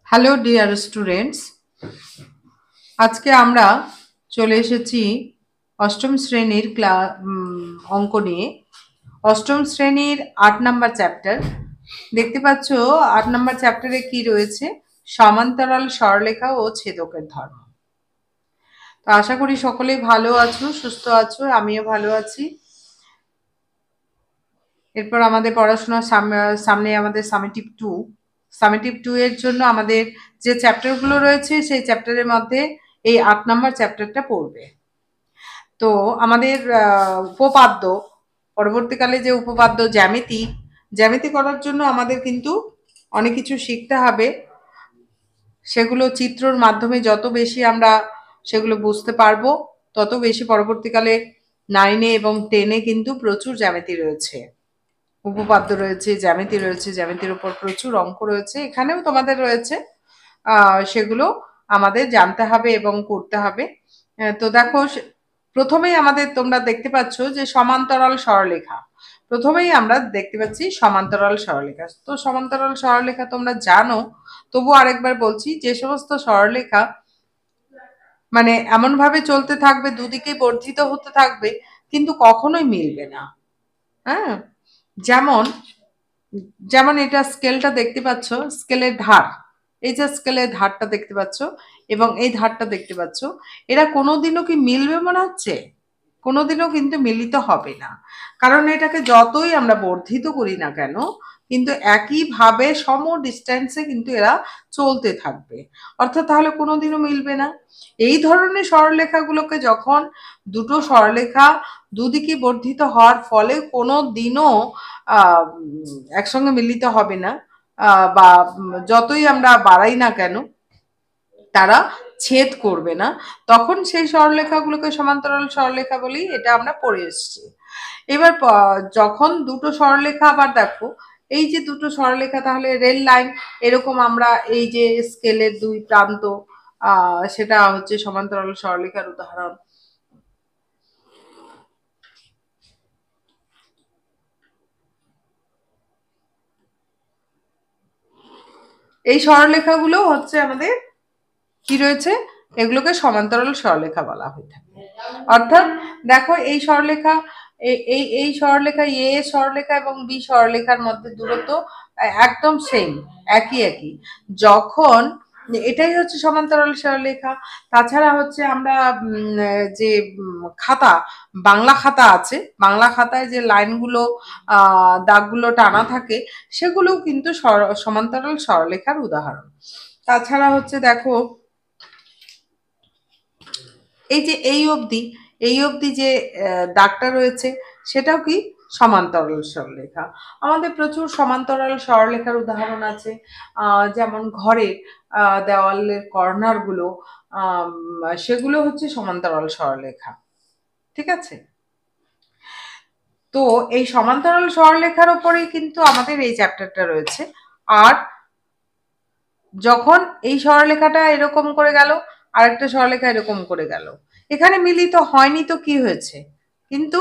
Hello dear students, আজকে আমরা চলে এসেছি অষ্টম শ্রেণীর অঙ্ক নিয়ে। অষ্টম শ্রেণীর ৮ নম্বর চ্যাপ্টার দেখতে পাচ্ছ। ৮ নম্বর চ্যাপ্টারে কি রয়েছে? সমান্তরাল সরলরেখা ও ছেদকের ধর্ম। তো আশা করি সকলেই ভালো আছো, সুস্থ আছো, আমিও ভালো আছি। এরপর আমাদের পড়াশোনার সামনে আমাদের সামেটিভ টু এর জন্য আমাদের যে চ্যাপ্টারগুলো রয়েছে সেই চ্যাপ্টারের মধ্যে এই ৮ নম্বর চ্যাপ্টারটা পড়বে। তো আমাদের উপপাদ্য, পরবর্তীকালে যে উপপাদ্য জ্যামিতি করার জন্য আমাদের কিন্তু অনেক কিছু শিখতে হবে। সেগুলো চিত্রর মাধ্যমে যত বেশি আমরা সেগুলো বুঝতে পারবো, তত বেশি পরবর্তীকালে 9-এ এবং 10-এ কিন্তু প্রচুর জ্যামিতি রয়েছে, উপপাদ্য রয়েছে, জ্যামিতির উপর প্রচুর অঙ্ক রয়েছে, এখানেও তোমাদের রয়েছে। সেগুলো আমাদের জানতে হবে এবং করতে হবে। তো দেখো, প্রথমেই আমাদের তোমরা দেখতে পাচ্ছ যে সমান্তরাল সরলরেখা। প্রথমেই আমরা দেখতে পাচ্ছি সমান্তরাল সরলরেখা। তো সমান্তরাল সরলরেখা তোমরা জানো, তবু আরেকবার বলছি, যে সমস্ত সরলরেখা মানে এমন ভাবে চলতে থাকবে, দুদিকে বর্ধিত হতে থাকবে, কিন্তু কখনোই মিলবে না। হ্যাঁ, যেমন যেমন এটা স্কেলটা দেখতে পাচ্ছ, স্কেলের ধার, এই যে স্কেলের ধারটা দেখতে পাচ্ছ এবং এই ধারটা দেখতে পাচ্ছ, এরা কোনোদিনও কি মিলবে মনে হচ্ছে? কোনোদিনও কিন্তু মিলিত হবে না, কারণ এটাকে যতই আমরা বর্ধিত করি না কেন, কিন্তু একইভাবে সম ডিস্টেন্সে কিন্তু এরা চলতে থাকবে, অর্থাৎ তাহলে কোনোদিনও মিলবে না। এই ধরনের সরলরেখাগুলোকে যখন দুটো সরলরেখা দুদিকে বর্ধিত হওয়ার ফলে কোনো দিনও একসঙ্গে মিলিত হবে না, বা যতই আমরা বাড়াই না কেন তারা ছেদ করবে না, তখন সেই সরলরেখাগুলোকে সমান্তরাল সরলরেখা বলি, এটা আমরা পড়ে এসেছি। এবার যখন দুটো সরলরেখা, আবার দেখো এই যে দুটো সরলরেখা, তাহলে রেল লাইন, এরকম আমরা এই যে স্কেলের দুই প্রান্ত, সেটা হচ্ছে সমান্তরাল সরলরেখার উদাহরণ। এই সরলরেখাগুলো হচ্ছে আমাদের কি রয়েছে, এগুলোকে সমান্তরাল সরলরেখা বলা হয়ে থাকে। অর্থাৎ দেখো, এই সরলরেখা, এই সরলরেখা, এ সরলরেখা এবং বি সরলরেখার মধ্যে দূরত্ব একদম সেম, একই। যখন এটাই হচ্ছে সমান্তরাল সরলরেখা। তাছাড়া হচ্ছে আমরা যে খাতা, বাংলা খাতা আছে, বাংলা খাতায় যে লাইনগুলো, দাগগুলো টানা থাকে, সেগুলোও কিন্তু সমান্তরাল সরলরেখার উদাহরণ। তাছাড়া হচ্ছে দেখো, এই যে এই অবধি যে দাগটা রয়েছে, সেটাও কি সমান্তরাল সরলরেখা। আমাদের প্রচুর সমান্তরাল সরলরেখার উদাহরণ আছে, যেমন ঘরের দেওয়ালের কর্নারগুলো, সেগুলো হচ্ছে সমান্তরাল সরলরেখা। ঠিক আছে? তো এই সমান্তরাল সরলরেখার উপরেই কিন্তু আমাদের এই চ্যাপ্টারটা রয়েছে। আর যখন এই সরলরেখাটা এরকম করে গেল, আরেকটা সরলরেখা এরকম করে গেল, এখানে মিলিত হয়নি তো কি হয়েছে? কিন্তু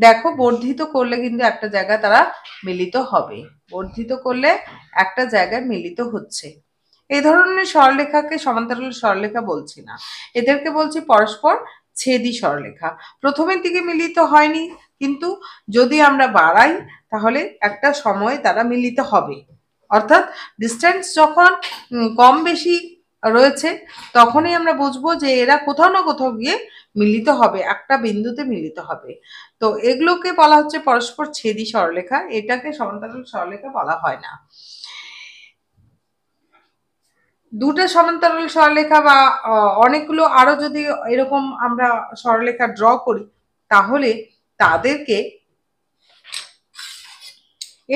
দেখো, বর্ধিত করলে কিন্তু একটা জায়গায় তারা মিলিত হবে, বর্ধিত করলে একটা জায়গায় মিলিত হচ্ছে। এই ধরনের সরলরেখাকে সমান্তরাল সরলরেখা বলছি না, এদেরকে বলছি পরস্পর ছেদি সরলরেখা। প্রথমের দিকে মিলিত হয়নি, কিন্তু যদি আমরা বাড়াই তাহলে একটা সময় তারা মিলিত হবে। অর্থাৎ ডিস্টেন্স যখন কম বেশি রয়েছে, তখনই আমরা বুঝবো যে এরা কোথাও না কোথাও গিয়ে মিলিত হবে, একটা বিন্দুতে মিলিত হবে। তো এগুলোকে বলা হচ্ছে পরস্পর ছেদি সরলরেখা, এটাকে সমান্তরাল সরলরেখা বলা হয় না। দুটো সমান্তরাল সরলরেখা বা অনেকগুলো আরো যদি এরকম আমরা সরলরেখা ড্র করি, তাহলে তাদেরকে,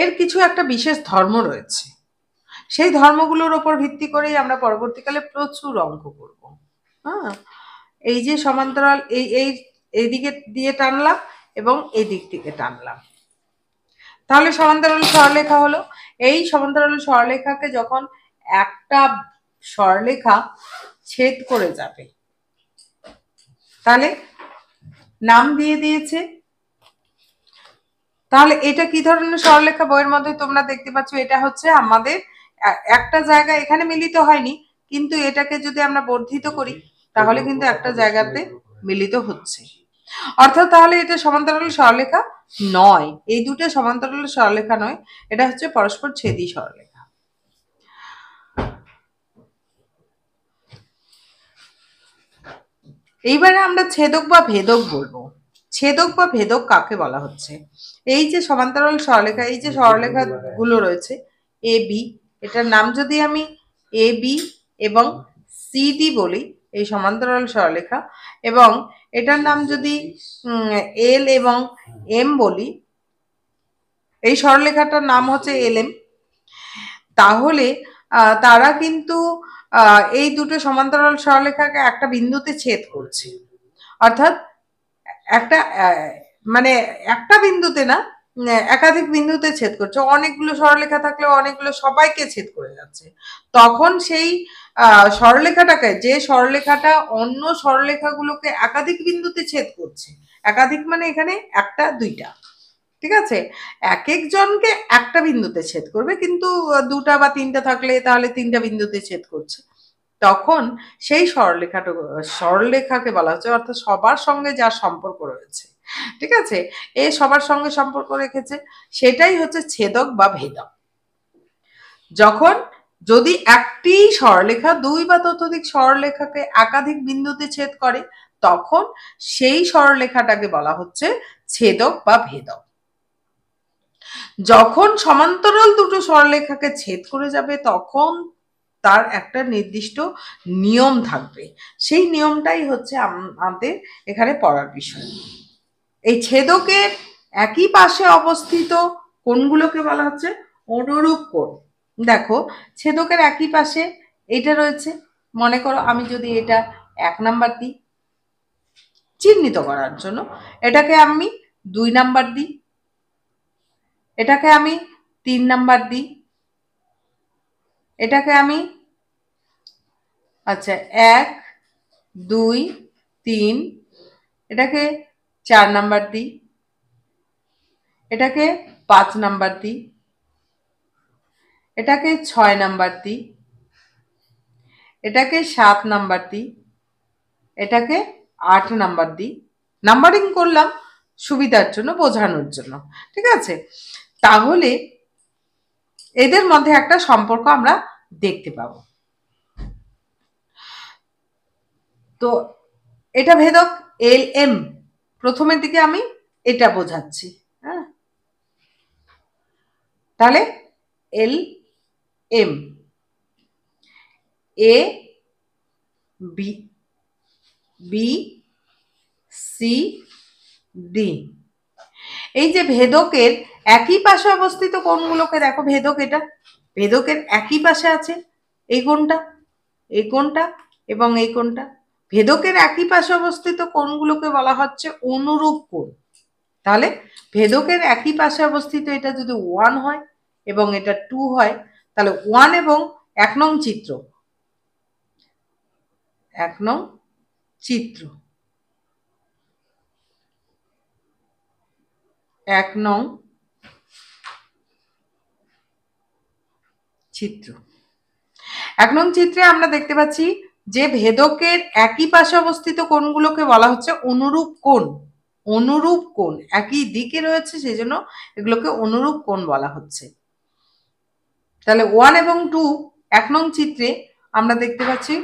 এর কিছু একটা বিশেষ ধর্ম রয়েছে, সেই ধর্মগুলোর ওপর ভিত্তি করেই আমরা পরবর্তীকালে প্রচুর অঙ্ক করব। হ্যাঁ, এই যে সমান্তরাল, এইদিকে দিয়ে টানলাম এবং এই দিক থেকে টানলাম, তাহলে সমান্তরাল সরলরেখা হলো। এই সমান্তরাল সরলরেখাকে যখন একটা সরলরেখা ছেদ করে যাবে, তাহলে নাম দিয়ে দিয়েছে। তাহলে এটা কি ধরনের সরলরেখা? বইয়ের মধ্যে তোমরা দেখতে পাচ্ছ, এটা হচ্ছে আমাদের একটা জায়গা এখানে মিলিত হয়নি, কিন্তু এটাকে যদি আমরা বর্ধিত করি তাহলে কিন্তু একটা জায়গাতে মিলিত হচ্ছে। অর্থাৎ তাহলে এটা সমান্তরাল সরলরেখা নয়, এই দুটো সমান্তরাল সরলরেখা নয়, এটা হচ্ছে পরস্পর ছেদী সরলরেখা। এইবারে আমরা ছেদক বা ভেদক বলবো। ছেদক বা ভেদক কাকে বলা হচ্ছে? এই যে সমান্তরাল সরলরেখা, এই যে সরলরেখা গুলো রয়েছে এ বি, এটার নাম যদি আমি এ বি এবং সিডি বলি, এই সমান্তরাল সরলরেখা, এবং এটার নাম যদি এল এবং এম বলি, এই সরলরেখাটার নাম হচ্ছে এল এম, তাহলে তারা কিন্তু এই দুটো সমান্তরাল সরলরেখাকে একটা বিন্দুতে ছেদ করছে। অর্থাৎ একটা মানে একটা বিন্দুতে না, একাধিক বিন্দুতে ছেদ করছে। অনেকগুলো সরলরেখা থাকলে অনেকগুলো সবাইকে ছেদ করে যাচ্ছে। তখন সেই সরলরেখাটাকে, যে সরলরেখাটা অন্য সরলরেখাগুলোকে একাধিক বিন্দুতে ছেদ করছে, একাধিক মানে এখানে একটা দুইটা, ঠিক আছে, এক একজনকে একটা বিন্দুতে ছেদ করবে, কিন্তু দুটা বা তিনটা থাকলে তাহলে তিনটা বিন্দুতে ছেদ করছে, তখন সেই সরলরেখাকে বলা হচ্ছে, অর্থাৎ সবার সঙ্গে যার সম্পর্ক রয়েছে, ঠিক আছে, এ সবার সঙ্গে সম্পর্ক রেখেছে, সেটাই হচ্ছে ছেদক বা ভেদক। যখন যদি একটি সরলরেখা দুই বা ততোধিক সরলরেখাকে একাধিক বিন্দুতে ছেদ করে, তখন সেই সরলরেখাটাকে বলা হচ্ছে ছেদক বা ভেদক। যখন সমান্তরাল দুটো সরলরেখাকে ছেদ করে যাবে, তখন তার একটা নির্দিষ্ট নিয়ম থাকবে, সেই নিয়মটাই হচ্ছে আমাদের এখানে পড়ার বিষয়। এই ছেদকের একই পাশে অবস্থিত কোণগুলোকে বলা হচ্ছে অনুরূপ কোণ। দেখো, ছেদকের একই পাশে এটা রয়েছে, মনে করো আমি যদি এটা 1 নাম্বার দিই চিহ্নিত করার জন্য, এটাকে আমি 2 নাম্বার দিই, এটাকে আমি 3 নাম্বার দিই, এটাকে আমি আচ্ছা 1 2 3, এটাকে 4 নাম্বার দিই, এটাকে 5 নাম্বার দিই, এটাকে 6 নাম্বার দিই, এটাকে 7 নাম্বার দিই, এটাকে 8 নাম্বার দিই। নাম্বারিং করলাম সুবিধার জন্য, বোঝানোর জন্য, ঠিক আছে। তাহলে এদের মধ্যে একটা সম্পর্ক আমরা দেখতে পাবো। তো এটা ভেদক এল এম, প্রথমের দিকে আমি এটা বোঝাচ্ছি, হ্যাঁ, তাহলে L M, A B, B C D. এই যে ভেদকের একই পাশে অবস্থিত কোণগুলোকে দেখো, ভেদক এটা ভেদকের একই পাশে আছে এই কোণটা, এই কোণটা এবং এই কোণটা। ভেদকের একই পাশে অবস্থিত কোণগুলোকে বলা হচ্ছে অনুরূপ কোণ। তাহলে ভেদকের একই পাশে অবস্থিত এটা যদি 1 হয় এবং এটা 2 হয়, তাহলে 1 এবং 1 নং চিত্র, 1 নং চিত্র, 1 নং চিত্র, 1 নং চিত্রে আমরা দেখতে পাচ্ছি যে ভেদকের একই পাশে অবস্থিত কোণগুলোকে বলা হচ্ছে অনুরূপ কোণ। অনুরূপ কোণ একই দিকে রয়েছে, সেই জন্য এগুলোকে অনুরূপ কোণ বলা হচ্ছে। তাহলে 1 এবং 2 1 নং চিত্রে আমরা দেখতে পাচ্ছি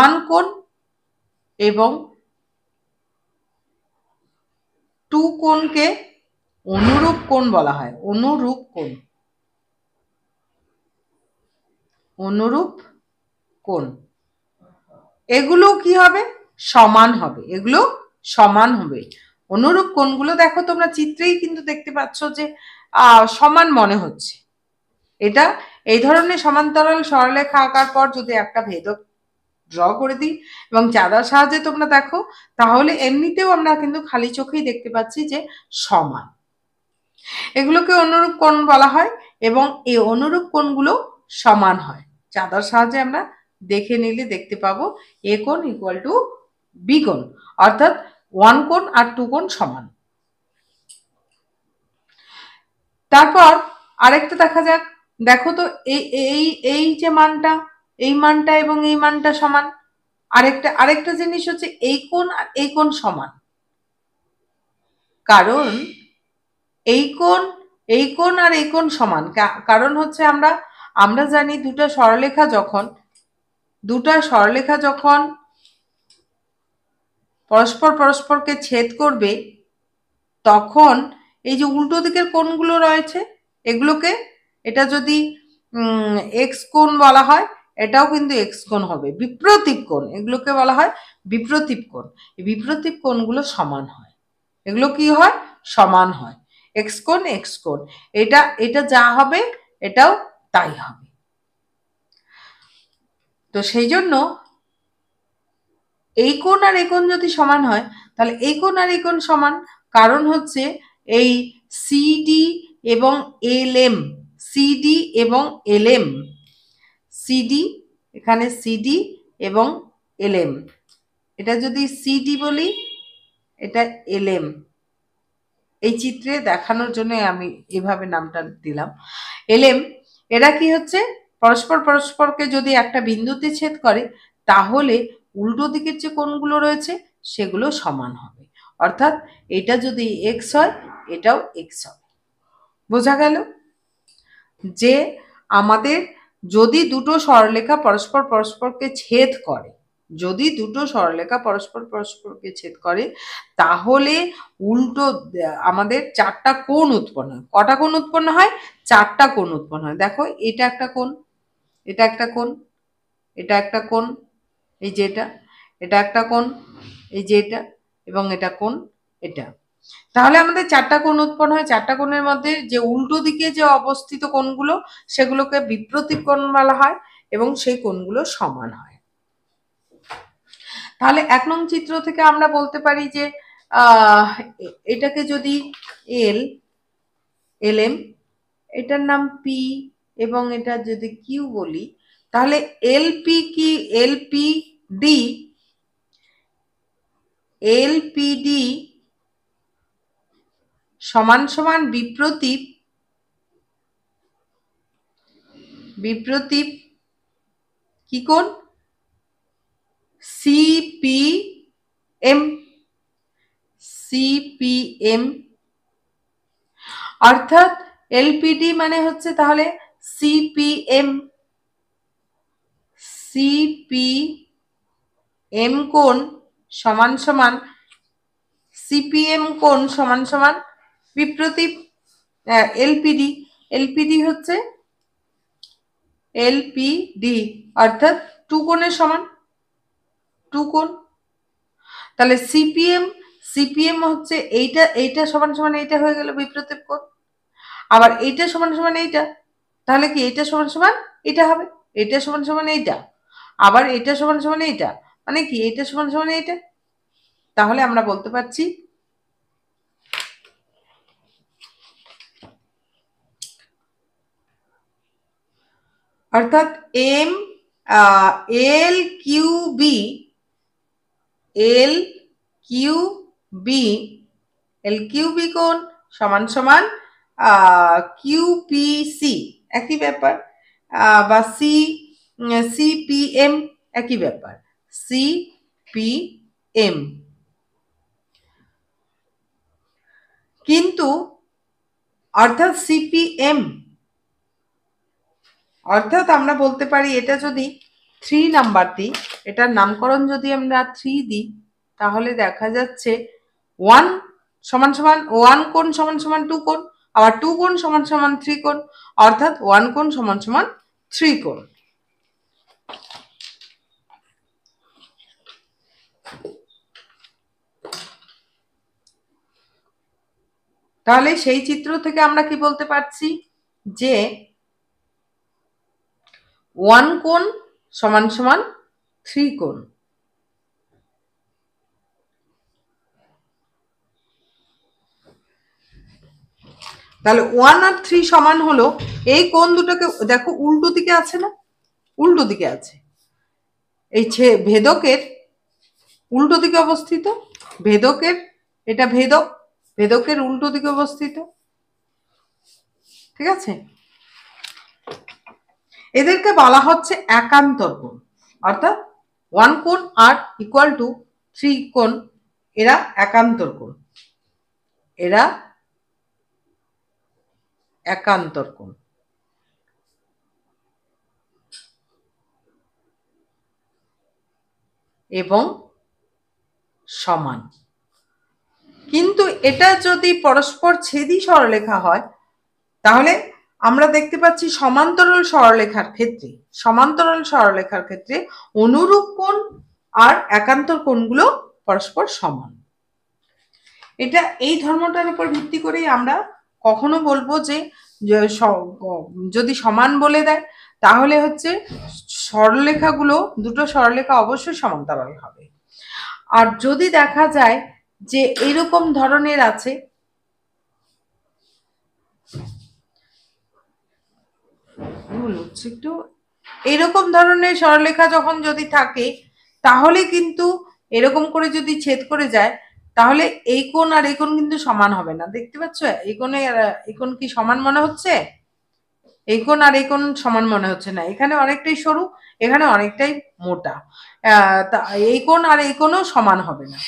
1 কোণ এবং 2 কোণকে অনুরূপ কোণ বলা হয়। অনুরূপ কোণ, অনুরূপ কোণ, এগুলো কি হবে? সমান হবে, এগুলো সমান হবে। অনুরূপ কোণগুলো দেখো তোমরা চিত্রেই কিন্তু দেখতে পাচ্ছ যে সমান মনে হচ্ছে। এটা এই ধরনের সমান্তরাল সরলরেখা আঁকার পর যদি একটা ভেদক ড্র করে দিই এবং চাঁদার সাহায্যে তোমরা দেখো, তাহলে এমনিতেও আমরা কিন্তু খালি চোখেই দেখতে পাচ্ছি যে সমান। এগুলোকে অনুরূপ কোণ বলা হয় এবং এই অনুরূপ কোণগুলো সমান হয়। চাঁদার সাহায্যে আমরা দেখে নিলে দেখতে পাবো এ কোণ ইকুয়াল টু বি কোণ, অর্থাৎ 1 কোণ আর 2 কোণ সমান। তারপর আরেকটা দেখা যাক, দেখো তো এই এই এই যে মানটা, এই মানটা এবং এই মানটা সমান। আরেকটা জিনিস হচ্ছে এই কোণ আর এই কোণ সমান, কারণ এই কোণ আর এই কোণ সমান। কারণ হচ্ছে আমরা আমরা জানি দুটা সরলরেখা যখন পরস্পরকে ছেদ করবে, তখন এই যে উল্টো দিকের কোণগুলো রয়েছে, এগুলোকে, এটা যদি এক্স কোণ বলা হয়, এটাও কিন্তু এক্স কোণ হবে। বিপ্রতীপ কোণ, এগুলোকে বলা হয় বিপ্রতীপ কোণ। এই বিপ্রতীপ কোণগুলো সমান হয়। এগুলো কি হয়? সমান হয়। এক্স কোণ, এটা এটা যা হবে এটাও তাই হবে। তো সেই জন্য এই কোণ আর এই কোণ যদি সমান হয়, তাহলে এই কোণ আর এই কোণ সমান। কারণ হচ্ছে এই সিডি এবং এলএম, সিডি এবং এলএম, সিডি, এখানে সিডি এবং এলএম, এটা যদি সিডি বলি, এটা এলএম, এই চিত্রে দেখানোর জন্য আমি এভাবে নামটা দিলাম এলএম। এরা কি হচ্ছে, পরস্পরকে যদি একটা বিন্দুতে ছেদ করে, তাহলে উল্টো দিকের যে কোণগুলো রয়েছে সেগুলো সমান হবে। অর্থাৎ এটা যদি এক্স হয়, এটাও এক্স হবে। বোঝা গেল যে আমাদের যদি দুটো সরলরেখা পরস্পরকে ছেদ করে, যদি দুটো সরলরেখা পরস্পরকে ছেদ করে, তাহলে উল্টো আমাদের চারটা কোণ উৎপন্ন হয়। কটা কোণ উৎপন্ন হয়? চারটা কোণ উৎপন্ন হয়। দেখো, এটা একটা কোণ, এটা একটা কোণ, এটা একটা কোণ, এই যে এটা একটা কোণ, এই যে এটা, এবং এটা কোণ, এটা। তাহলে আমাদের চারটা কোণ উৎপন্ন হয়। চারটা কোণের মধ্যে যে উল্টো দিকে যে অবস্থিত কোণগুলো, সেগুলোকে বিপ্রতীপ কোণ বলা হয়, এবং সেই কোণগুলো সমান হয়। তাহলে 1 নং চিত্র থেকে আমরা বলতে পারি যে এটাকে যদি এলএম, এটার নাম পি, এবং এটা যদি কিউ বলি, তাহলে এলপি কি, এলপিডি সমান সমান বিপ্রতীপ কি কোণ? CPM, CPM. অর্থাৎ এলপিডি মানে হচ্ছে তাহলে সিপিএম, সিপিএম কোণ সমান সমান, সিপিএম কোণ সমান সমান বিপ্রতীপ এলপিডি। এলপিডি হচ্ছে এলপিডি, অর্থাৎ টু কোণের সমান, টু কোণ। তাহলে সিপিএম হচ্ছে এইটা সমান সমান এইটা হয়ে গেল বিপ্রতীপ কোণ। আবার এইটা সমান সমান এইটা, তাহলে কি এইটা সমান সমান এটা হবে, এটা সমান সমান এইটা, আবার এটা সমান সমান এইটা, মানে কি এটা সমান সমান এইটা। তাহলে আমরা বলতে পারছি অর্থাৎ M L Q B, L Q B, L Q B কোণ সমান সমান কিউপিসি, একই ব্যাপার, বা সিপিএম, একই ব্যাপার, সিপিএম। কিন্তু অর্থাৎ সিপিএম, অর্থাৎ আমরা বলতে পারি এটা যদি 3 নাম্বার দিই, এটার নামকরণ যদি আমরা 3 দিই, তাহলে দেখা যাচ্ছে 1 সমান সমান 1 কোণ সমান সমান 2 কোণ, আবার 2 কোণ সমান সমান 3 কোণ, অর্থাৎ 1 কোণ সমান সমান 3 কোণ। তাহলে সেই চিত্র থেকে আমরা কি বলতে পারছি যে 1 কোণ সমান সমান 3 কোণ। তাহলে 1 আর 3 সমান হলো, এই কোণ দুটোকে দেখো উল্টো দিকে আছে না, উল্টো দিকে আছে, এই ভেদকের উল্টো দিকে অবস্থিত, ভেদকের, এটা ভেদকের উল্টো দিকে অবস্থিত, ঠিক আছে। এদেরকে বলা হচ্ছে একান্তর কোণ, অর্থাৎ 1 কোণ আর ইকুয়াল টু 3 কোণ, এরা একান্তর কোণ, এরা একান্তর কোণ। এবং সমান। কিন্তু এটা যদি পরস্পর ছেদি সরলরেখা হয় তাহলে আমরা দেখতে পাচ্ছি সমান্তরাল সরলরেখার ক্ষেত্রে অনুরূপ কোণ আর একান্তর কোণগুলো পরস্পর সমান। এটা এই ধর্মটার উপর ভিত্তি করেই আমরা কখনো বলবো যে যদি সমান বলে দেয় তাহলে হচ্ছে সরলরেখাগুলো, দুটো সরলরেখা অবশ্যই সমান্তরাল হবে। আর যদি দেখা যায় যে এরকম ধরনের আছে, একটু এরকম ধরনের সরলরেখা যখন যদি থাকে তাহলে কিন্তু এরকম করে যদি ছেদ করে যায় তাহলে এই কোণ আর এই কোণ কিন্তু সমান হবে না। দেখতে পাচ্ছ এই কোণে এই কোণ কি সমান মনে হচ্ছে? এই কোণ আর এই কোণ সমান মনে হচ্ছে না, এখানে অনেকটাই সরু, এখানে অনেকটাই মোটা। এই কোণ আর এই কোণও সমান হবে না।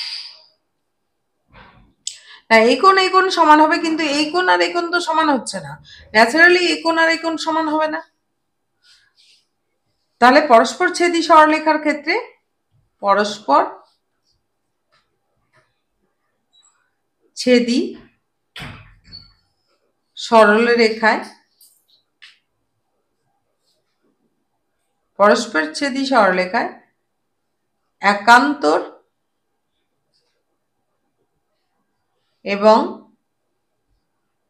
এই কোণ সমান হবে, কিন্তু এই কোণ আর এই কোণ তো সমান হচ্ছে না, ন্যাচারালি এই কোণ আর এই কোণ সমান হবে না। তাহলে পরস্পর ছেদি সরলরেখার ক্ষেত্রে পরস্পর ছেদি সরলরেখায় একান্তর এবং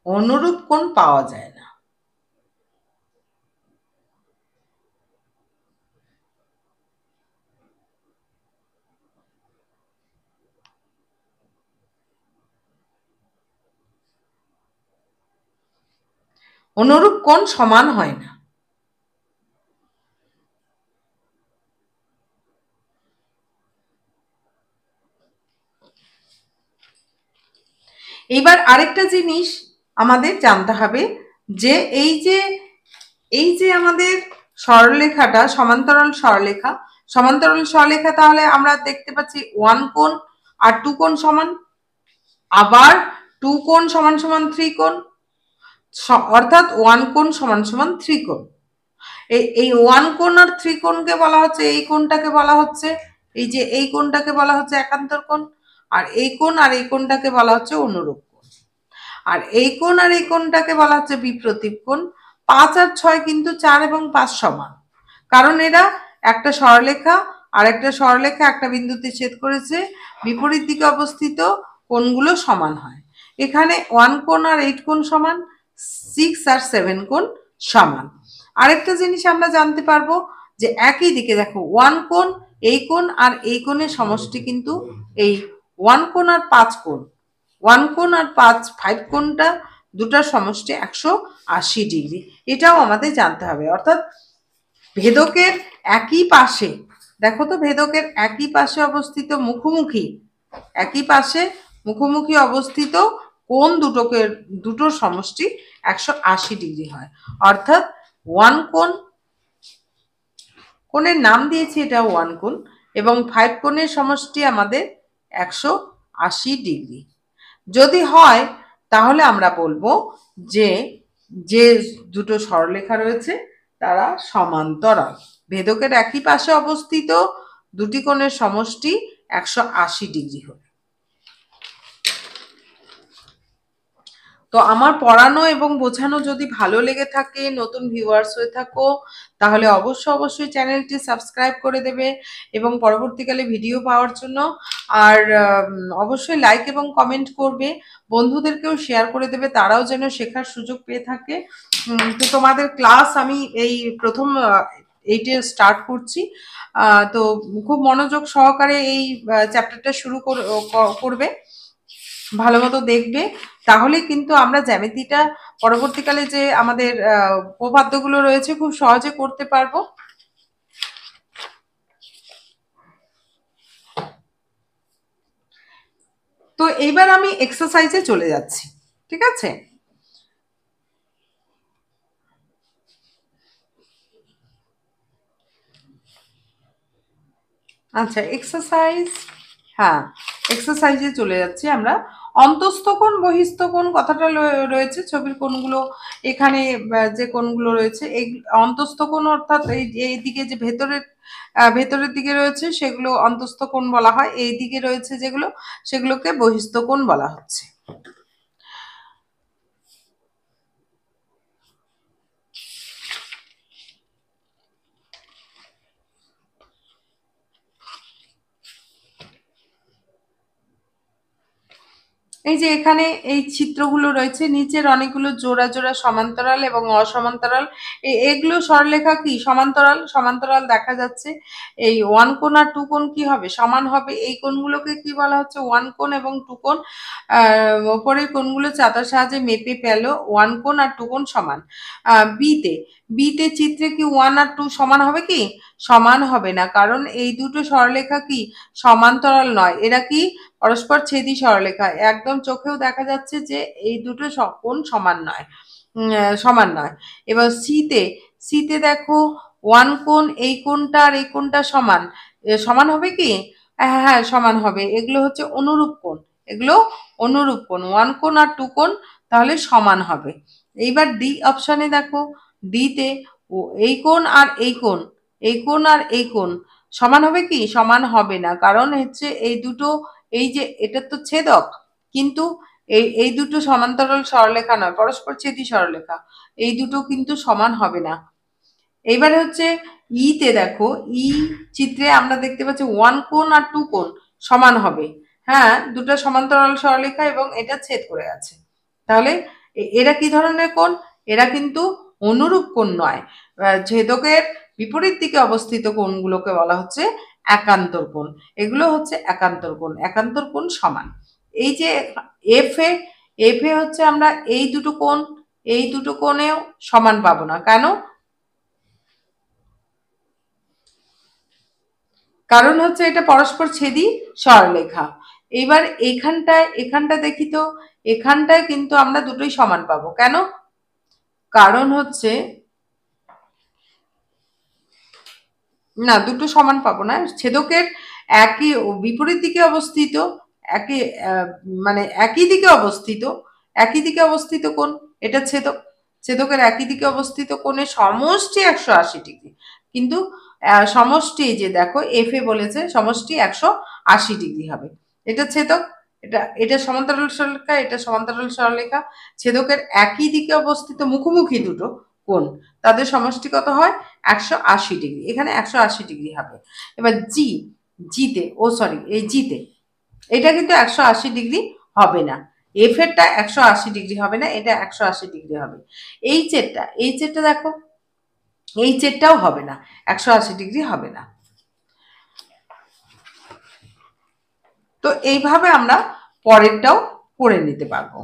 অনুরূপ কোণ পাওয়া যায় না। অনুরূপ কোণ সমান হয় না। এবার আরেকটা জিনিস আমাদের জানতে হবে যে এই যে আমাদের সরলরেখাটা সমান্তরাল সরলরেখা, তাহলে আমরা দেখতে পাচ্ছি 1 কোণ আর 2 কোণ সমান, আবার 2 কোণ সমান সমান 3 কোণ, অর্থাৎ 1 কোণ সমান সমান 3 কোণ। এই 1 কোণ আর 3 কোণকে বলা হচ্ছে, এই কোণটাকে বলা হচ্ছে, এই যে এই কোণটাকে বলা হচ্ছে একান্তর কোণ, আর এই কোণ আর এই কোণটাকে বলা হচ্ছে অনুরূপ কোণ, আর এই কোণ আর এই কোণটাকে বলা হচ্ছে বিপ্রতীপ কোণ। 5 আর 6 কিন্তু 4 এবং 5 সমান, কারণ এরা একটা সরলরেখা আর একটা সরলরেখা একটা বিন্দুতে ছেদ করেছে, বিপরীত দিকে অবস্থিত কোণগুলো সমান হয়। এখানে 1 কোণ আর 8 কোণ সমান, 6 আর 7 কোণ সমান। আরেকটা জিনিস আমরা জানতে পারবো যে একই দিকে দেখো 1 কোণ, এই কোণ আর এই কোণের সমষ্টি কিন্তু এই 1 কোণ আর 5 কোণ, 1 কোণ আর 5 কোণটা দুটার সমষ্টি 180 ডিগ্রি। এটাও আমাদের জানতে হবে। অর্থাৎ ভেদকের একই পাশে, দেখো তো ভেদকের একই পাশে অবস্থিত মুখোমুখি অবস্থিত কোণ দুটোর সমষ্টি 180 ডিগ্রি হয়। অর্থাৎ 1 কোণের নাম দিয়েছি এটা 1 কোণ, এবং 5 কোণের সমষ্টি আমাদের 180 ডিগ্রি যদি হয় তাহলে আমরা বলবো যে যে দুটো সরলরেখা রয়েছে তারা সমান্তরাল। ভেদকের একই পাশে অবস্থিত দুটি কোণের সমষ্টি 180 ডিগ্রি হবে। তো আমার পড়ানো এবং বোঝানো যদি ভালো লেগে থাকে, নতুন ভিউয়ার্স হয়ে থাকো, তাহলে অবশ্যই চ্যানেলটি সাবস্ক্রাইব করে দেবে এবং পরবর্তীকালে ভিডিও পাওয়ার জন্য আর অবশ্যই লাইক এবং কমেন্ট করবে, বন্ধুদেরকেও শেয়ার করে দেবে, তারাও যেন শেখার সুযোগ পেয়ে থাকে। তো তোমাদের ক্লাস আমি এই প্রথম এইটে স্টার্ট করছি, তো খুব মনোযোগ সহকারে এই চ্যাপ্টারটা শুরু করবে, ভালো মতো দেখবে, তাহলে কিন্তু আমরা জ্যামিতিটা পরবর্তীকালে যে আমাদের উপপাদ্যগুলো রয়েছে খুব সহজে করতে পারবো। তো এইবার আমি এক্সারসাইজে চলে যাচ্ছি, ঠিক আছে? আচ্ছা, এক্সারসাইজ, হ্যাঁ, এক্সারসাইজে চলে যাচ্ছি আমরা। অন্তস্থ কোণ বহিস্থ কোণ কথাটা রয়েছে ছবির কোণগুলো এখানে, যে কোণগুলো রয়েছে এই অন্তস্থ কোণ অর্থাৎ এই দিকে যে ভেতরের দিকে রয়েছে সেগুলো অন্তস্থ কোণ বলা হয়, এই দিকে রয়েছে যেগুলো সেগুলোকে বহিস্থ কোণ বলা হচ্ছে। এই যে এখানে এই চিত্রগুলো রয়েছে, নিচের অনেকগুলো জোড়া জোড়া সমান্তরাল এবং অসমান্তরাল, এগুলো সরলরেখা কি সমান্তরাল, সমান্তরাল দেখা যাচ্ছে। এই ওয়ান কোণ আর টু কোণ কি হবে, সমান হবে। এই কোণগুলোকে কি বলা হচ্ছে, ওয়ান কোণ এবং টু কোণ। ওপরের কোণগুলো চাতার সাহায্যে মেপে পেল ওয়ান কোণ আর টু কোণ সমান। বিতে বিতে চিত্রে কি ওয়ান আর টু সমান হবে কি, সমান হবে না, কারণ এই দুটো সরলরেখা কি সমান্তরাল নয়, এরা কি পরস্পর ছেদি সরলরেখা। একদম চোখেও দেখা যাচ্ছে যে এই দুটো কোণ সমান নয়, সমান নয়। এবার সিতে সিতে দেখো ওয়ান কোণ, এই কোণটা আর এই কোণটা সমান, সমান হবে কি, হ্যাঁ হ্যাঁ সমান হবে। এগুলো হচ্ছে অনুরূপ কোণ, এগুলো অনুরূপ কোণ, ওয়ান কোণ আর টু কোণ তাহলে সমান হবে। এইবার ডি অপশনে দেখো, ডিতে এই কোণ আর এই কোণ, এই কোণ আর এই কোণ সমান হবে কি, সমান হবে না, কারণ হচ্ছে এই দুটো, এই যে এটা তো ছেদক, কিন্তু এই দুটো সমান্তরাল সরলরেখা নয়, পরস্পর ছেদি সরলরেখা, এই দুটো কিন্তু সমান হবে না। এইবারে হচ্ছে ইতে দেখো, ই চিত্রে আমরা দেখতে পাচ্ছি ওয়ান কোণ আর টু কোণ সমান হবে, হ্যাঁ দুটো সমান্তরাল সরলরেখা এবং এটা ছেদ করে আছে, তাহলে এরা কি ধরনের কোণ, এরা কিন্তু অনুরূপ কোণ নয়। ছেদকের বিপরীত দিকে অবস্থিত কোণগুলোকে বলা হচ্ছে একান্তর কোণ, এগুলো হচ্ছে একান্তর কোণ, একান্তর কোণ সমান। এই যে এফে এফে হচ্ছে আমরা এই দুটো কোণ, এই দুটো কোণেও সমান পাবো না, কেন, কারণ হচ্ছে এটা পরস্পর ছেদি সরলরেখা। এইবার এখানটা দেখি তো, এখানটায় কিন্তু আমরা দুটোই সমান পাবো, কেন, কারণ হচ্ছে না দুটো সমান পাবো না, ছেদকের একই বিপরীত দিকে অবস্থিত, একই মানে একই দিকে অবস্থিত, একই দিকে অবস্থিত কোণ, এটা ছেদক, ছেদকের একই দিকে অবস্থিত কোণের সমষ্টি 180 ডিগ্রি, কিন্তু সমষ্টি যে দেখো এফ এ বলেছে সমষ্টি 180 ডিগ্রি হবে। এটা ছেদক, এটা সমান্তরাল সরলরেখা, এটা সমান্তরাল সরলরেখা, ছেদকের একই দিকে অবস্থিত মুখোমুখি দুটো কোণ, তাদের সমষ্টি কত হয়, 180 ডিগ্রি, এখানে 180 ডিগ্রি হবে। এবার জিতে এই জিতে এটা কিন্তু 180 ডিগ্রি হবে না, এফ এরটা 180 ডিগ্রি হবে না, এটা 180 ডিগ্রি হবে। এই চেটটা দেখো, এই চেটটাও হবে না, 180 ডিগ্রি হবে না। তো এইভাবে আমরা পরেরটাও করে নিতে পারবো।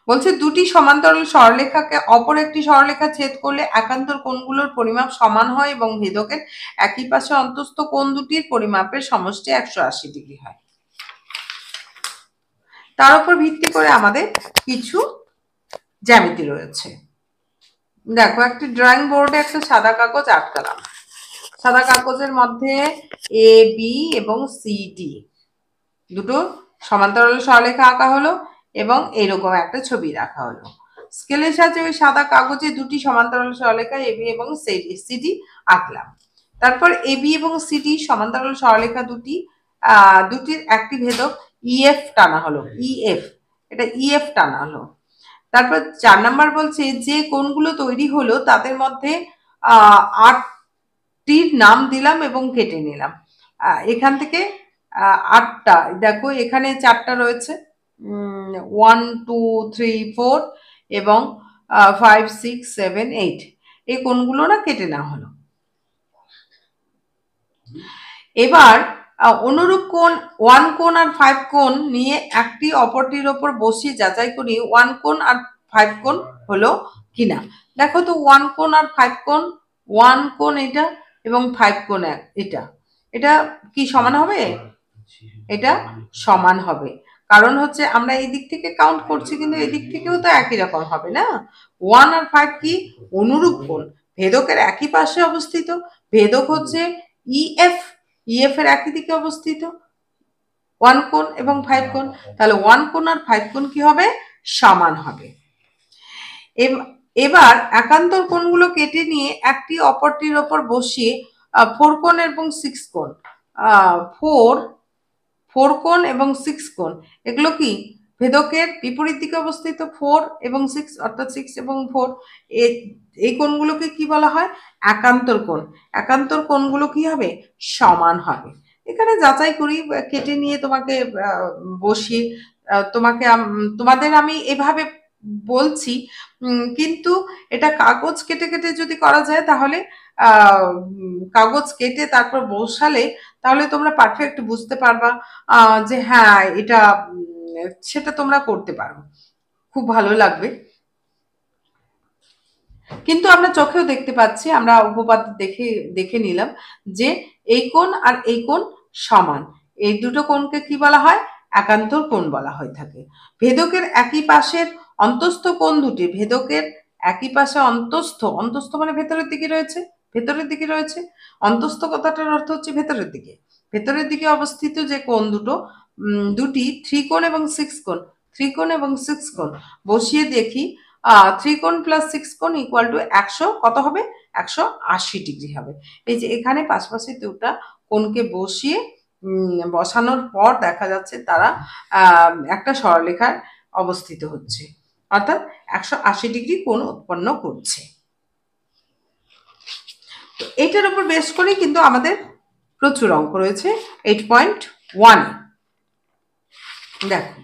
বলছে দুটি সমান্তরাল সরলরেখাকে অপর একটি সরলরেখা ছেদ করলে একান্তর কোণগুলোর পরিমাপ সমান হয় এবং ভেদকের একই পাশে অন্তস্থ কোণ দুটির পরিমাপের সমষ্টি 180 ডিগ্রি হয়। তার উপর ভিত্তি করে আমাদের কিছু জ্যামিতি রয়েছে। দেখো একটি ড্রয়িং বোর্ডে একটা সাদা কাগজ আটকালাম, সাদা কাগজের মধ্যে এ বি এবং সি ডি দুটো সমান্তরাল সরলরেখা আঁকা হলো এবং এইরকম একটা ছবি রাখা হলো। স্কেলের সাহায্যে ওই সাদা কাগজে দুটি সমান্তরাল সরলরেখা এবি এবং সিডি আঁকলাম। তারপর এবি এবং সিডি সমান্তরাল সরলরেখা দুটির একটি ভেদক ইএফ টানা হলো, ইএফ, এটা ইএফ টানা হলো। তারপর 4 নাম্বার বলছে যে কোণগুলো তৈরি হলো তাদের মধ্যে 8টির নাম দিলাম এবং কেটে নিলাম। এখান থেকে 8টা দেখো, এখানে 4টা রয়েছে, 1 2 3 4 এবং 5 6 7 8, এই কোণগুলো না কেটে নেওয়া হলো। এবার অনুরূপ কোণ 1 কোণ আর 5 কোণ নিয়ে একটি অপরটির ওপর বসিয়ে যাচাই করি 1 কোণ আর 5 কোণ হলো কিনা। দেখো তো 1 কোণ আর 5 কোণ, 1 কোণ এটা এবং 5 কোণ এটা, এটা কি সমান হবে, এটা সমান হবে, কারণ হচ্ছে আমরা এই দিক থেকে কাউন্ট করছি কিন্তু এই দিক থেকেও তো একই রকম হবে না। 1 আর 5 কি অনুরূপ কোণ, ভেদকের একই পাশে অবস্থিত। ভেদক হচ্ছে ইএফ, ইএফ এর একই দিকে অবস্থিত 1 কোণ এবং 5 কোণ। তাহলে 1 কোণ আর 5 কোণ কি হবে? সমান হবে। এবার একান্তর কোণগুলো কেটে নিয়ে একটি অপরটির ওপর বসিয়ে 4 কোণ এবং 6 কোণ, 4 কোণ এবং 6 কোণ, এগুলো কি ভেদকের বিপরীত দিকে অবস্থিত 4 এবং 6, অর্থাৎ 6 এবং 4, এই কোণগুলোকে কি বলা হয়? একান্তর কোণ। একান্তর কোণগুলো কি হবে? সমান হবে। এখানে যাচাই করি, কেটে নিয়ে তোমাকে বসিয়ে তোমাদের আমি এভাবে বলছি, কিন্তু এটা কাগজ কেটে কেটে যদি করা যায় তাহলে কাগজ কেটে তারপর বসালে তাহলে তোমরা পারফেক্ট বুঝতে পারবা যে হ্যাঁ এটা সেটা তোমরা করতে পারো, খুব ভালো লাগবে। কিন্তু আমরা চোখেও দেখতে পাচ্ছি, আমরা উপপাদ্য দেখে নিলাম যে এই কোণ আর এই কোণ সমান। এই দুটো কোণকে কি বলা হয়? একান্তর কোণ বলা হয়ে থাকে। ভেদকের একই পাশের অন্তস্থ কোণ দুটি, ভেদকের একই পাশে অন্তস্থ, অন্তস্থ মানে ভেতরের দিকে রয়েছে, ভেতরের দিকে রয়েছে। অন্তস্থ কথাটার অর্থ হচ্ছে ভেতরের দিকে। ভেতরের দিকে অবস্থিত যে কোণ দুটি 3 কোণ এবং 6 কোণ, 3 কোণ এবং 6 কোণ বসিয়ে দেখি 3 কোণ প্লাস 6 কোণ ইকুয়াল টু 100, কত হবে? 180 ডিগ্রি হবে। এই যে এখানে পাশাপাশি দুটা কোণকে বসানোর পর দেখা যাচ্ছে তারা একটা সরলরেখায় অবস্থিত হচ্ছে, অর্থাৎ 180 ডিগ্রি কোণ উৎপন্ন করছে। তো এটার উপর বেস করে কিন্তু আমাদের প্রচুর অঙ্ক রয়েছে 8.1। দেখো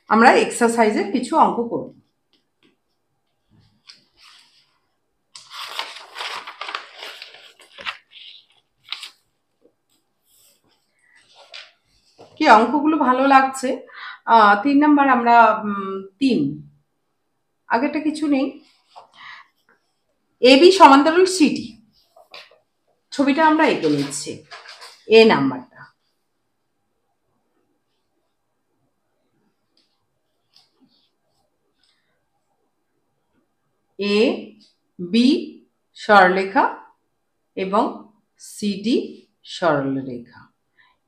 আমরা এক্সারসাইজের কিছু অঙ্ক করব। কি অঙ্কগুলো ভালো লাগছে। 3 নাম্বার আমরা 3, আগেটা কিছু নেই। এবি সমান্তরাল সিডি, ছবিটা আমরা এঁকে নিচ্ছি। এ নাম্বারটা এ বি সরলরেখা এবং সিডি সরলরেখা।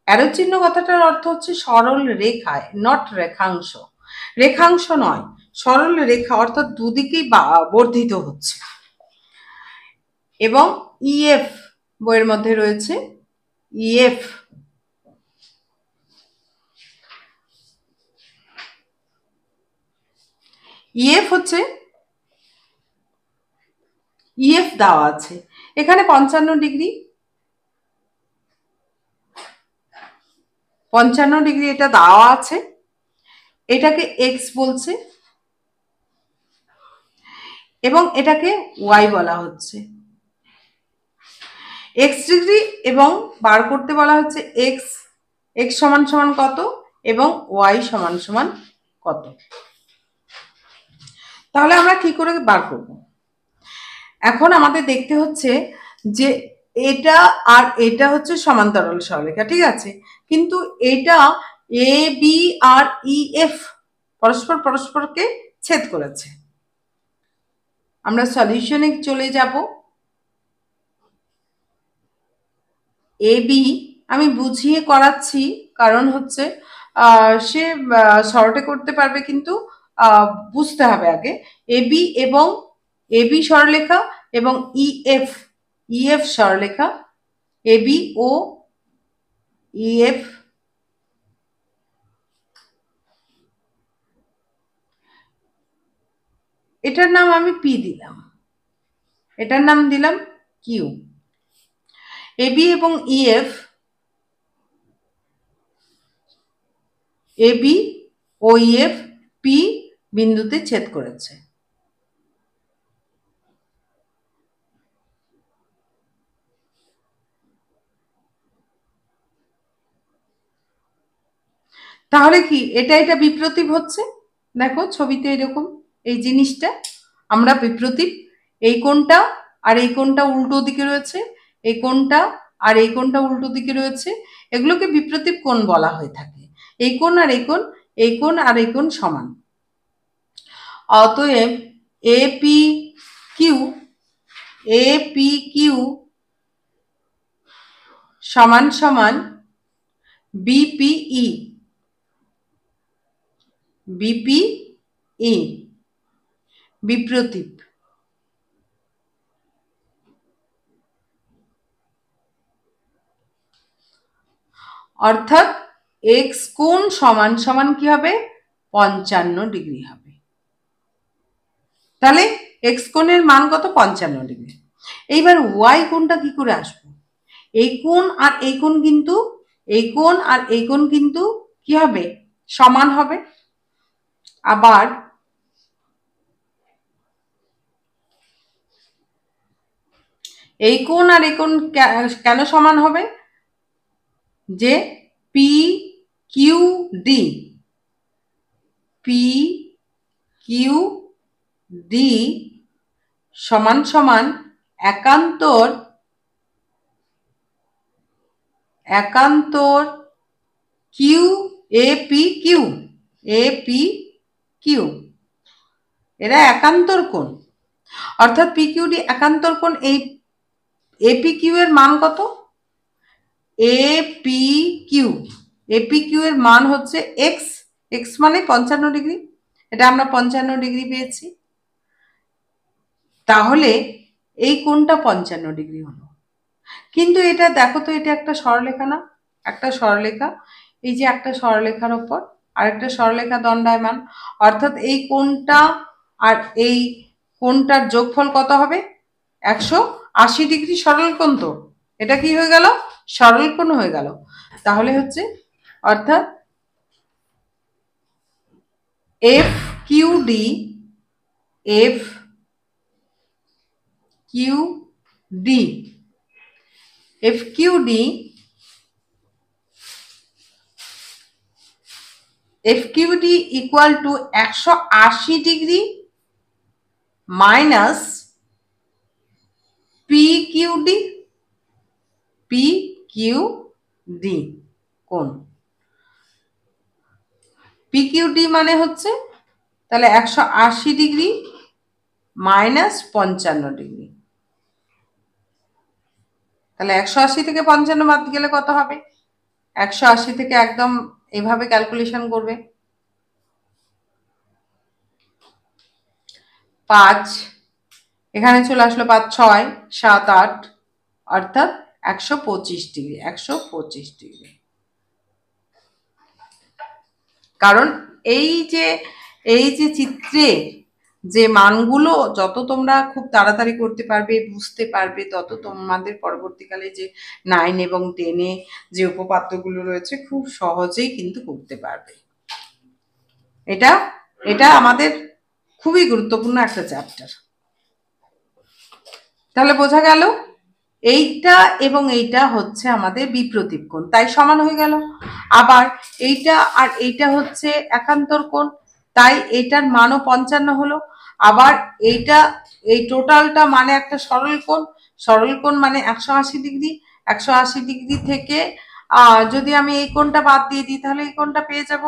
অ্যারো চিহ্ন কথাটার অর্থ হচ্ছে সরল রেখায়, নট রেখাংশ, রেখাংশ নয়, সরল রেখা, অর্থাৎ দুদিকেই বর্ধিত হচ্ছে। এবং ইএফ বইয়ের মধ্যে রয়েছে, ইএফ ইএফ হচ্ছে, ইএফ দেওয়া আছে এখানে 55 ডিগ্রি, 55 ডিগ্রি এটা দেওয়া আছে, এটাকে এক্স বলছে এবং এটাকে ওয়াই বলা হচ্ছে। এক্স ডিগ্রি এবং বার করতে বলা হচ্ছে এক্স, এক্স সমান সমান কত এবং ওয়াই সমান সমান কত। তাহলে আমরা কি করে বার করব? এখন আমাদের দেখতে হচ্ছে যে এটা আর এটা হচ্ছে সমান্তরাল সরলরেখা, ঠিক আছে, কিন্তু এটা A B R E F পরস্পরকে ছেদ করেছে। আমরা সলিউশনে চলে যাব। এ বি আমি বুঝিয়ে করাচ্ছি, কারণ হচ্ছে সে শর্টে করতে পারবে, কিন্তু বুঝতে হবে আগে। এবি এবং এবি সরলরেখা এবং ইএফ, ইএফ সরলরেখা, এবি ও ইএফ এটার নাম আমি পি দিলাম, এটার নাম দিলাম কিউ। এবি এবং ইএফ, এবি ও ইএফ পি বিন্দুতে ছেদ করেছে। তাহলে কি এটা বিপ্রতীপ হচ্ছে? দেখো ছবিতে এরকম এই জিনিসটা আমরা বিপ্রতীপ, এই কোণটা আর এই কোণটা উল্টো দিকে রয়েছে, এই কোণটা আর এই কোণটা উল্টো দিকে রয়েছে, এগুলোকে বিপ্রতীপ কোণ বলা হয়ে থাকে। এই কোণ আর এই কোণ এই কোণ আর এই কোণ সমান। অতএব এপি কিউ সমান সমান বিপিই বিপ্রতীপ। অর্থাৎ এক্স কোণ সমান সমান কি হবে? 55 ডিগ্রি হবে। তাহলে এক্স কোণের মান কত? 55 ডিগ্রি। এইবার ওয়াই কোণটা কি করে আসবে? এই কোণ আর এই কোণ কিন্তু কি হবে? সমান হবে। আবার এই কোণ আর এই কোণ কেন সমান হবে? যে পি কিউ ডি সমান সমান একান্তর কিউ এপি কিউ এরা একান্তর কোণ। অর্থাৎ পি কিউ ডি একান্তর কোণ। এই এপি কিউ এর মান কত? এপি কিউ এর মান হচ্ছে এক্স মানে 55 ডিগ্রি। এটা আমরা 55 ডিগ্রি পেয়েছি। তাহলে এই কোণটা 55 ডিগ্রি হলো। কিন্তু এটা দেখো তো, এটা একটা সরলরেখা না? একটা সরলরেখা। এই যে একটা সরলরেখার ওপর আরেকটা সরলরেখা দণ্ডায়মান। অর্থাৎ এই কোণটা আর এই কোণটার যোগফল কত হবে? 180 ডিগ্রি সরল কোণ। তো এটা কি হয়ে গেল? সরল কোণ হয়ে গেল। তাহলে হচ্ছে অর্থাৎ F Q D equal to 180 degree minus P Q D কোণ। পি কিউ ডি মানে হচ্ছে তাহলে 180 ডিগ্রি মাইনাস 55 ডিগ্রি। তাহলে 180 থেকে 55 বাদ গেলে কত হবে? 180 থেকে একদম এভাবে ক্যালকুলেশন করবে। 5 এখানে চলে আসলো, 5 6 7 8 অর্থাৎ 125 ডিগ্রি। কারণ এই যে চিত্রে যে মানগুলো যত তোমরা খুব তাড়াতাড়ি করতে পারবে, বুঝতে পারবে, তত তোমাদের পরবর্তীকালে যে 9 এবং 10-এ যে উপপাদ্যগুলো রয়েছে খুব সহজেই কিন্তু করতে পারবে। এটা আমাদের খুবই গুরুত্বপূর্ণ একটা চ্যাপ্টার। তাহলে বোঝা গেল এইটা এবং এইটা হচ্ছে আমাদের বিপ্রতীপ কোণ, তাই সমান হয়ে গেল। আবার এইটা আর এইটা হচ্ছে একান্তর কোণ, তাই এইটার মানও 55 হলো। আবার এইটা এই টোটালটা মানে একটা সরল কোণ মানে 180 ডিগ্রি। 180 ডিগ্রি থেকে যদি আমি এই কোণটা বাদ দিয়ে দিই তাহলে এই কোণটা পেয়ে যাব।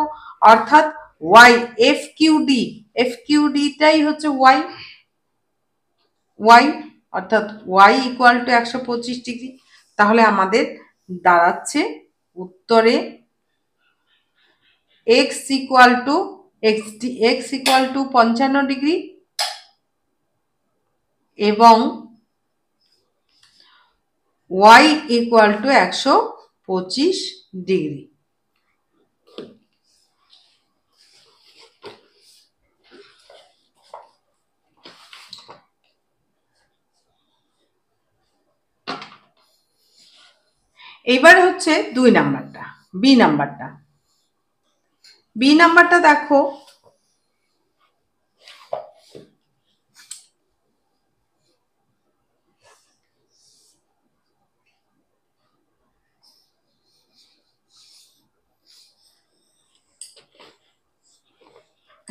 অর্থাৎ ওয়াই এফ কিউ ডিটাই হচ্ছে ওয়াই অর্থাৎ ওয়াই ইকুয়াল টু 125 ডিগ্রি। তাহলে আমাদের দাঁড়াচ্ছে উত্তরে এক্স ইকুয়াল টু 55 ডিগ্রি এবং ওয়াই ইকুয়াল টু 125 ডিগ্রি। এইবার হচ্ছে 2 নাম্বারটা, বি নাম্বারটা দেখো।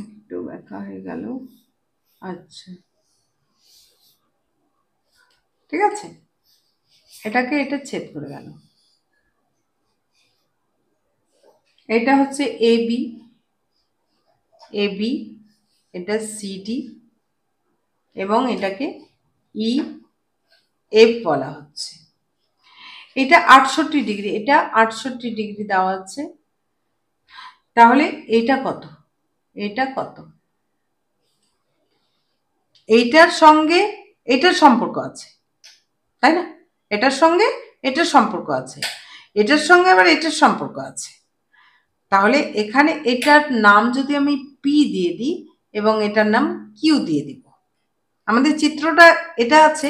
একটু ব্যাখ্যা হয়ে গেল। আচ্ছা ঠিক আছে, এটা ছেদ করে গেল। এটা হচ্ছে এ বি, AB, এটা CD এবং এটাকে EF বলা হচ্ছে। এটা 68 ডিগ্রি, এটা 68 ডিগ্রি দেওয়া আছে। তাহলে এটা কত? এটা কত? এইটার সঙ্গে এটার সম্পর্ক আছে, তাই না? এটার সঙ্গে এটার সম্পর্ক আছে, এটার সঙ্গে আবার এটার সম্পর্ক আছে। তাহলে এখানে এটার নাম যদি আমি পি দিয়ে দিই এবং এটার নাম কিউ দিয়ে দিব, আমাদের চিত্রটা এটা আছে,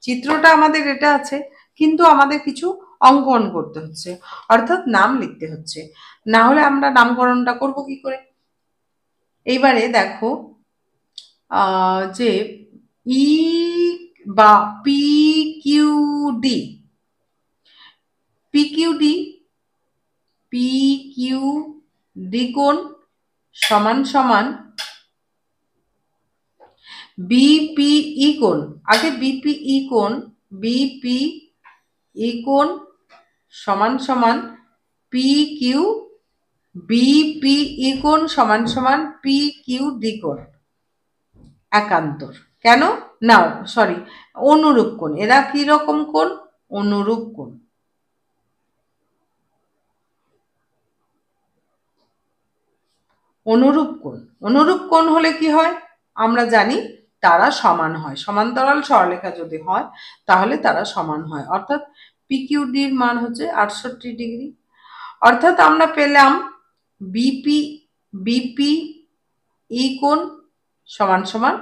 চিত্রটা আমাদের এটা আছে, কিন্তু আমাদের কিছু অঙ্কন করতে হচ্ছে, অর্থাৎ নাম লিখতে হচ্ছে, না হলে আমরা নামকরণটা করব কি করে? এইবারে দেখো যে ই বা P Q D, P Q D কোণ সমান সমান বিপিই কোণ, আগে বিপিই কোণ সমান সমান পি কিউ, বিপিই কোণ সমান সমান পি কিউ ডি কোণ, একান্তর। কেন? না সরি, অনুরূপ কোণ। এরা কি রকম কোণ? অনুরূপ কোণ। অনুরূপ কোণ, অনুরূপ কোণ হলে কি হয় আমরা জানি, তারা সমান হয়। সমান্তরাল সরলরেখা যদি হয় তাহলে তারা সমান হয়, অর্থাৎ পিকিউডির মান হচ্ছে 68 ডিগ্রি। অর্থাৎ আমরা পেলাম বিপিই কোণ সমান সমান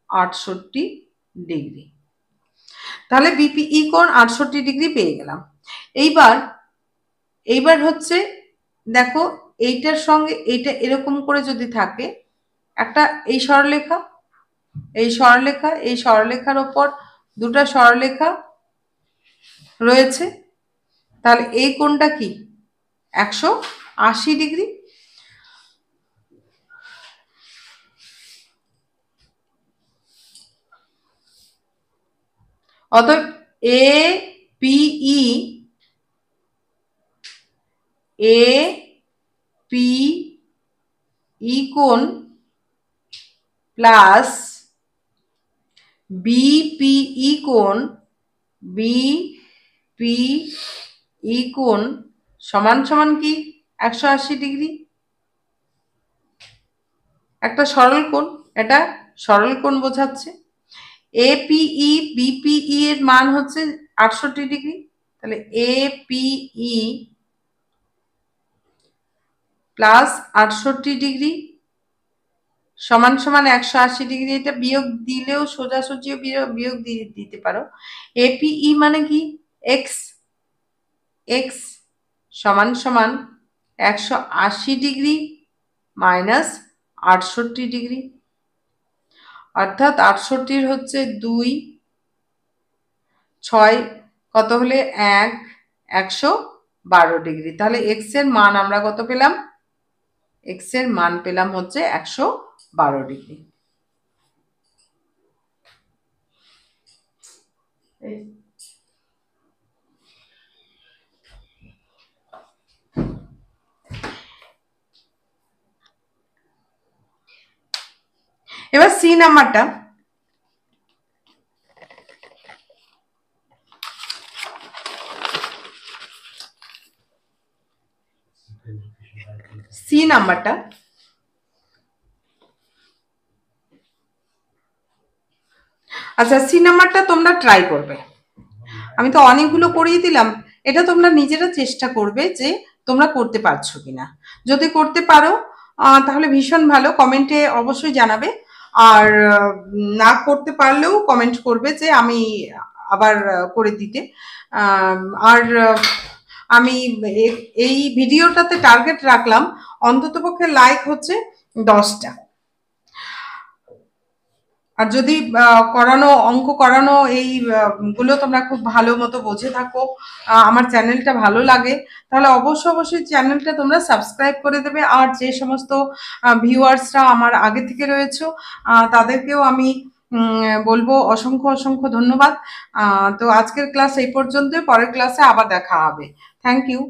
68 ডিগ্রি। তাহলে বিপিই কোণ 68 ডিগ্রি পেয়ে গেলাম। এইবার হচ্ছে দেখো, এইটার সঙ্গে এইটা এরকম করে যদি থাকে একটা, এই সরলরেখা, এই সরলরেখার ওপর দুটো সরলরেখা রয়েছে, তাহলে এই কোণটা কি 180 ডিগ্রি। অতএব এ পি কোণ প্লাস বিপিই কোণ সমান সমান কি 180 ডিগ্রি। একটা সরল কোণ, এটা সরল কোণ বোঝাচ্ছে। এপিই বিপিই এর মান হচ্ছে 68 ডিগ্রি, তাহলে এপিই প্লাস 68 ডিগ্রি সমান সমান 180 ডিগ্রি। এটা বিয়োগ দিলেও সোজাসুজিও বিয়োগ দিতে পারো। এপিই মানে কি এক্স সমান সমান 180 ডিগ্রি মাইনাস 68 ডিগ্রি, অর্থাৎ 68 হচ্ছে 2, 6 কত হলে 112 ডিগ্রি। তাহলে এক্স এর মান আমরা কত পেলাম? এক্স এর মান পেলাম হচ্ছে 112 ডিগ্রি। এবার সি নাম্বারটা, আচ্ছা সি নাম্বারটা তোমরা ট্রাই করবে। আমি তো অনেকগুলো করিয়ে দিলাম, এটা তোমরা নিজেরা চেষ্টা করবে যে তোমরা করতে পারছো কিনা। যদি করতে পারো তাহলে ভীষণ ভালো, কমেন্টে অবশ্যই জানাবে। আর না করতে পারলেও কমেন্ট করবে যে আমি আবার করে দিতে। আর আমি এই ভিডিওটাতে টার্গেট রাখলাম অন্ততপক্ষে লাইক হচ্ছে 10টা। আর যদি অঙ্ক করানো এই গুলো তোমরা খুব ভালো মতো বুঝে থাকো, আমার চ্যানেলটা ভালো লাগে, তাহলে অবশ্যই চ্যানেলটা তোমরা সাবস্ক্রাইব করে দেবে। আর যে সমস্ত ভিউয়ার্সরা আমার আগে থেকে রয়েছে তাদেরকেও আমি বলবো অসংখ্য ধন্যবাদ। তো আজকের ক্লাস এই পর্যন্ত, পরের ক্লাসে আবার দেখা হবে। Thank you.